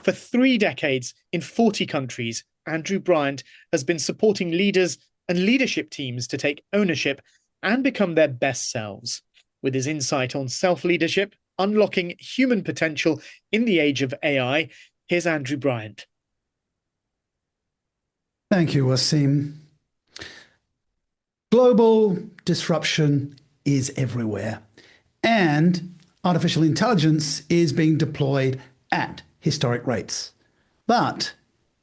For 3 decades in 40 countries, Andrew Bryant has been supporting leaders and leadership teams to take ownership and become their best selves. With his insight on self-leadership, unlocking human potential in the age of AI, here's Andrew Bryant. Thank you, Wasim. Global disruption is everywhere, and artificial intelligence is being deployed at historic rates. But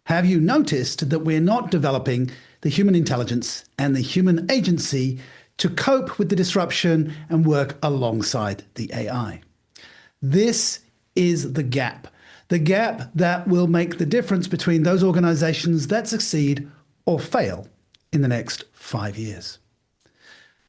have you noticed that we're not developing the human intelligence and the human agency to cope with the disruption and work alongside the AI? This is the gap that will make the difference between those organizations that succeed or fail in the next 5 years.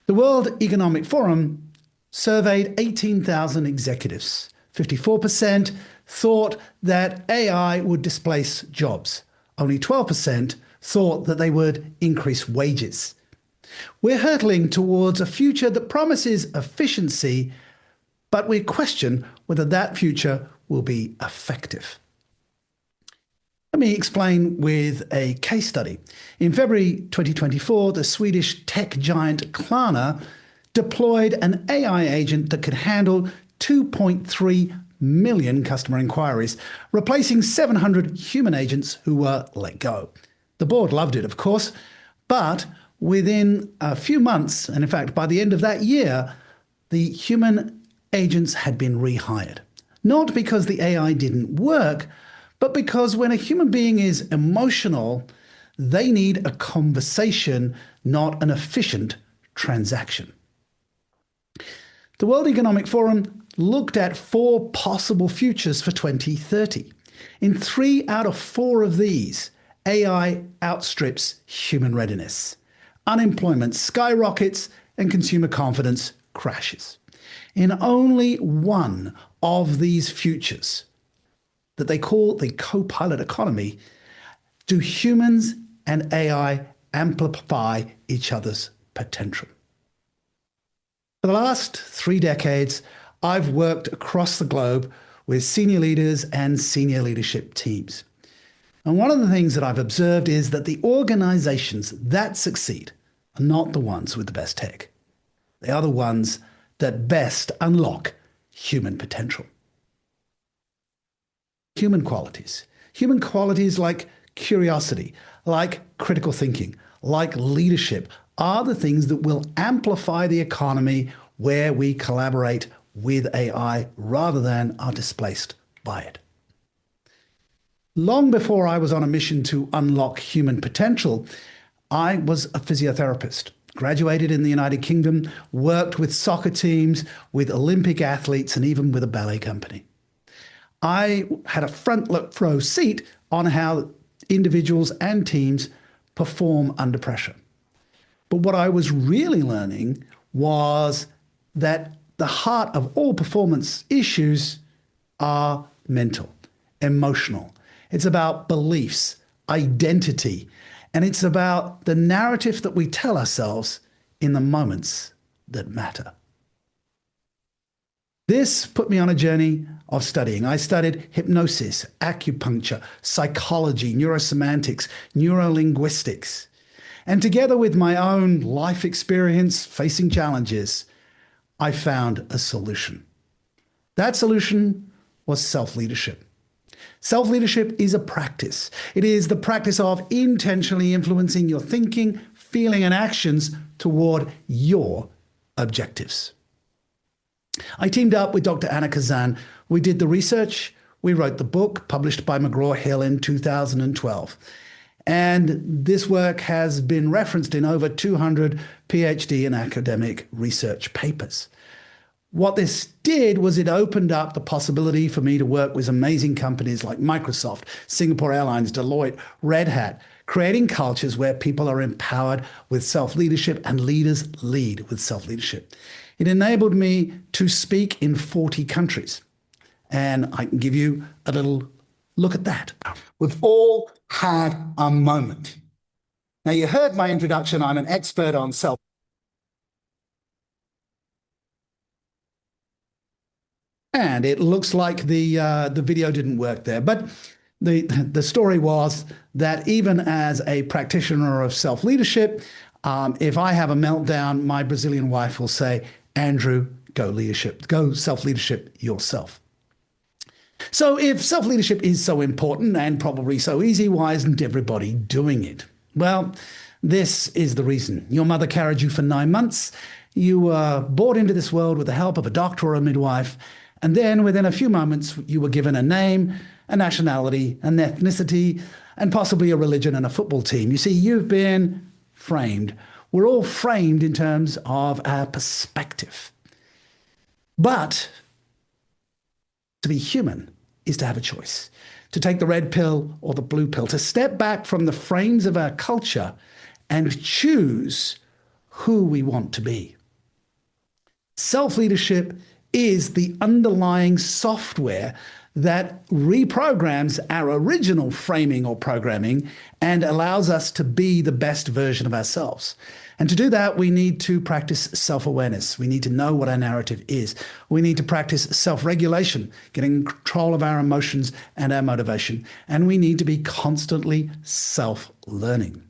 The World Economic Forum surveyed 18,000 executives. 54% thought that AI would displace jobs. Only 12% thought that they would increase wages. We're hurtling towards a future that promises efficiency, but we question whether that future will be effective. Let me explain with a case study. In February 2024, the Swedish tech giant Klarna deployed an AI agent that could handle 2.3 million customer inquiries, replacing 700 human agents who were let go. The board loved it, of course, but within a few months, and in fact by the end of that year, the human agents had been rehired. Not because the AI didn't work, but because when a human being is emotional, they need a conversation, not an efficient transaction. The World Economic Forum looked at 4 possible futures for 2030. In 3 out of 4 of these, AI outstrips human readiness. Unemployment skyrockets and consumer confidence crashes. In only one of these futures, that they call the co-pilot economy, do humans and AI amplify each other's potential. For the last 3 decades, I've worked across the globe with senior leaders and senior leadership teams. And one of the things that I've observed is that the organizations that succeed are not the ones with the best tech. They are the ones that best unlock human potential. Human qualities like curiosity, like critical thinking, like leadership, are the things that will amplify the economy where we collaborate with AI rather than are displaced by it. Long before I was on a mission to unlock human potential, I was a physiotherapist. Graduated in the United Kingdom, worked with soccer teams, with Olympic athletes, and even with a ballet company. I had a front row seat on how individuals and teams perform under pressure. But what I was really learning was that the heart of all performance issues are mental, emotional. It's about beliefs, identity, and it's about the narrative that we tell ourselves in the moments that matter. This put me on a journey of studying. I studied hypnosis, acupuncture, psychology, neurosemantics, neurolinguistics. And together with my own life experience facing challenges, I found a solution. That solution was self-leadership. Self-leadership is a practice. It is the practice of intentionally influencing your thinking, feeling, and actions toward your objectives. I teamed up with Dr. Anna Kazan. We did the research. We wrote the book published by McGraw-Hill in 2012. And this work has been referenced in over 200 PhD and academic research papers. What this did was it opened up the possibility for me to work with amazing companies like Microsoft, Singapore Airlines, Deloitte, Red Hat, creating cultures where people are empowered with self-leadership and leaders lead with self-leadership. It enabled me to speak in 40 countries. And I can give you a little look at that. We've all had a moment. Now, you heard my introduction. I'm an expert on self. And it looks like the video didn't work there. But The story was that even as a practitioner of self-leadership, if I have a meltdown, my Brazilian wife will say, Andrew, go self-leadership yourself. So if self-leadership is so important and probably so easy, why isn't everybody doing it? Well, this is the reason. Your mother carried you for 9 months. You were brought into this world with the help of a doctor or a midwife. And then within a few moments, you were given a name, a nationality, an ethnicity, and possibly a religion and a football team. You see, you've been framed. We're all framed in terms of our perspective. But to be human is to have a choice, to take the red pill or the blue pill, to step back from the frames of our culture and choose who we want to be. Self-leadership is the underlying software that reprograms our original framing or programming and allows us to be the best version of ourselves. And to do that, we need to practice self-awareness. We need to know what our narrative is. We need to practice self-regulation, getting control of our emotions and our motivation. And we need to be constantly self-learning.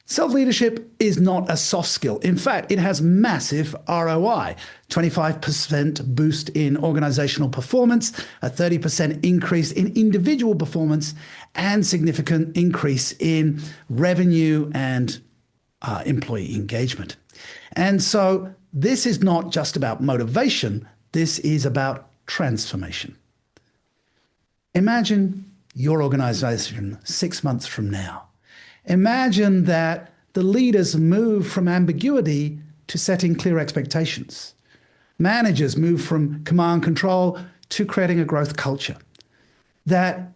Self-leadership is not a soft skill. In fact, it has massive ROI, 25% boost in organizational performance, a 30% increase in individual performance, and significant increase in revenue and employee engagement. And so this is not just about motivation, this is about transformation. Imagine your organization 6 months from now. Imagine that the leaders move from ambiguity to setting clear expectations. Managers move from command control to creating a growth culture. That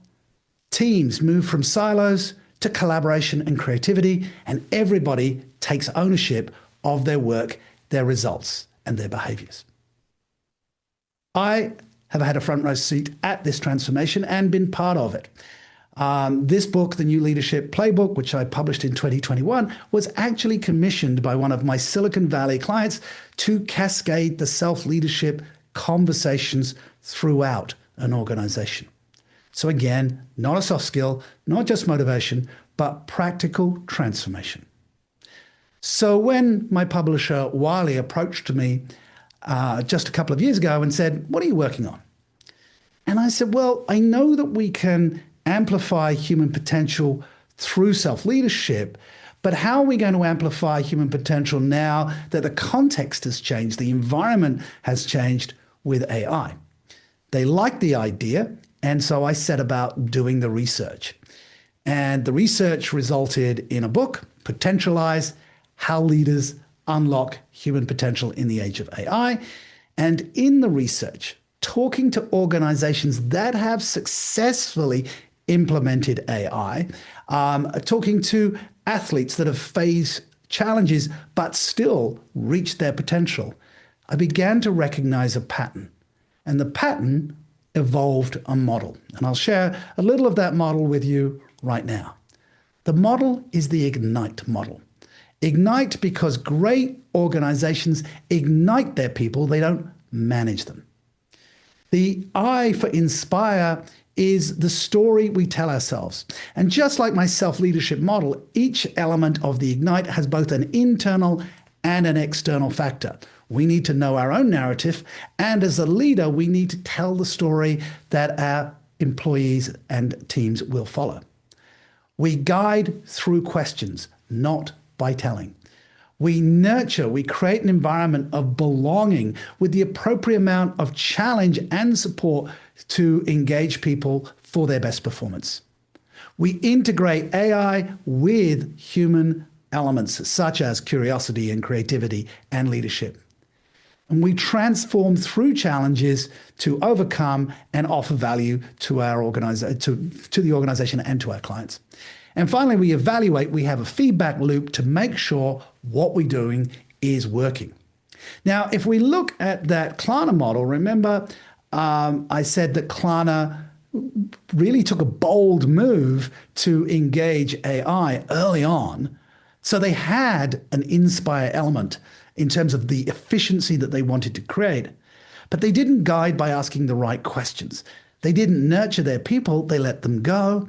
teams move from silos to collaboration and creativity, and everybody takes ownership of their work, their results, and their behaviors. I have had a front row seat at this transformation and been part of it. This book, The New Leadership Playbook, which I published in 2021, was actually commissioned by one of my Silicon Valley clients to cascade the self-leadership conversations throughout an organization. So again, not a soft skill, not just motivation, but practical transformation. So when my publisher, Wiley, approached me just a couple of years ago and said, "What are you working on?" And I said, "Well, I know that we can amplify human potential through self-leadership, but how are we going to amplify human potential now that the context has changed, the environment has changed with AI?" They liked the idea, and so I set about doing the research. And the research resulted in a book, Potentialize: How Leaders Unlock Human Potential in the Age of AI. And in the research, talking to organizations that have successfully implemented AI, talking to athletes that have faced challenges but still reached their potential, I began to recognize a pattern. And the pattern evolved a model. And I'll share a little of that model with you right now. The model is the Ignite model. Ignite because great organizations ignite their people, they don't manage them. The I for inspire is the story we tell ourselves. And just like my self-leadership model, each element of the Ignite has both an internal and an external factor. We need to know our own narrative, and as a leader, we need to tell the story that our employees and teams will follow. We guide through questions, not by telling. We nurture, we create an environment of belonging with the appropriate amount of challenge and support to engage people for their best performance. We integrate AI with human elements such as curiosity and creativity and leadership. And we transform through challenges to overcome and offer value to our to the organization and to our clients. And finally, we evaluate, we have a feedback loop to make sure what we're doing is working. Now, if we look at that Klarna model, remember I said that Klarna really took a bold move to engage AI early on. So they had an inspire element in terms of the efficiency that they wanted to create, but they didn't guide by asking the right questions. They didn't nurture their people, they let them go.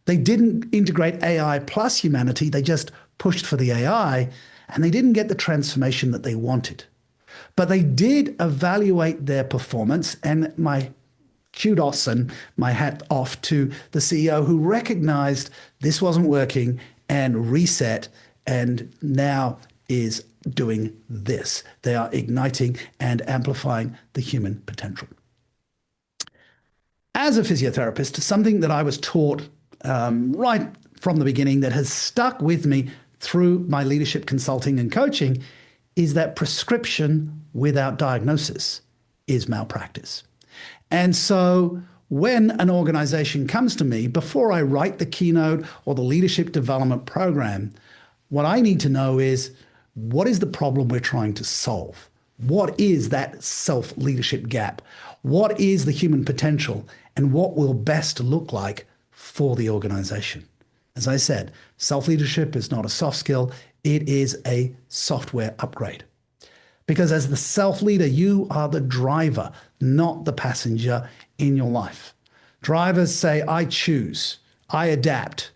They didn't integrate AI plus humanity, they just pushed for the AI, and they didn't get the transformation that they wanted. But they did evaluate their performance, and my kudos and my hat off to the CEO who recognized this wasn't working and reset, and now is doing this. They are igniting and amplifying the human potential. As a physiotherapist, something that I was taught right from the beginning that has stuck with me through my leadership consulting and coaching is that prescription without diagnosis is malpractice. And so when an organization comes to me, before I write the keynote or the leadership development program, what I need to know is, what is the problem we're trying to solve? What is that self-leadership gap? What is the human potential? And what will best look like for the organization? As I said, self-leadership is not a soft skill, it is a software upgrade. Because as the self-leader, you are the driver, not the passenger in your life. Drivers say, I choose, I adapt.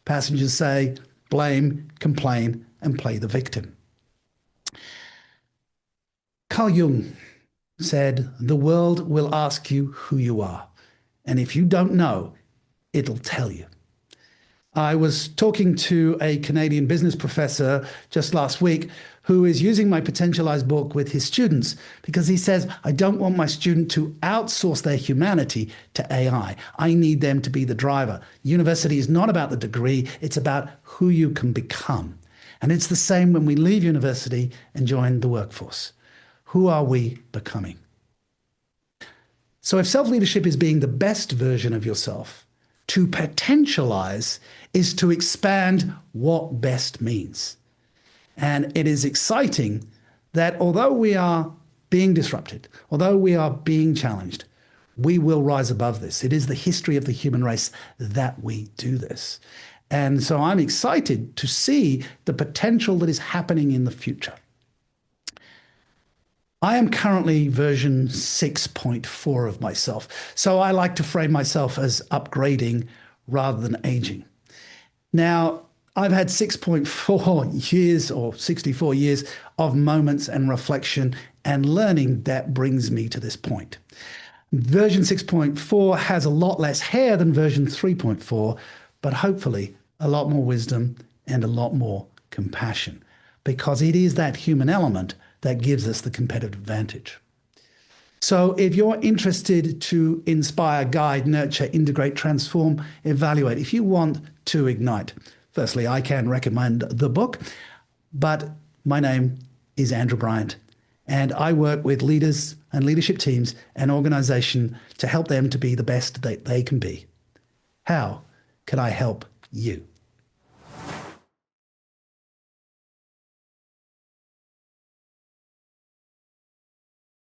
Passengers say, blame, complain, and play the victim. Carl Jung said, the world will ask you who you are. And if you don't know, it'll tell you. I was talking to a Canadian business professor just last week who is using my Potentialize book with his students because he says, I don't want my student to outsource their humanity to AI. I need them to be the driver. University is not about the degree, it's about who you can become. And it's the same when we leave university and join the workforce. Who are we becoming? So if self-leadership is being the best version of yourself, to potentialize is to expand what best means. And it is exciting that although we are being disrupted, although we are being challenged, we will rise above this. It is the history of the human race that we do this. And so I'm excited to see the potential that is happening in the future. I am currently version 6.4 of myself. So I like to frame myself as upgrading rather than aging. Now, I've had 6.4 years or 64 years of moments and reflection and learning that brings me to this point. Version 6.4 has a lot less hair than version 3.4, but hopefully a lot more wisdom and a lot more compassion, because it is that human element that gives us the competitive advantage. So if you're interested to inspire, guide, nurture, integrate, transform, evaluate, if you want to ignite, firstly, I can recommend the book, but my name is Andrew Bryant, and I work with leaders and leadership teams and organizations to help them to be the best that they can be. How can I help you?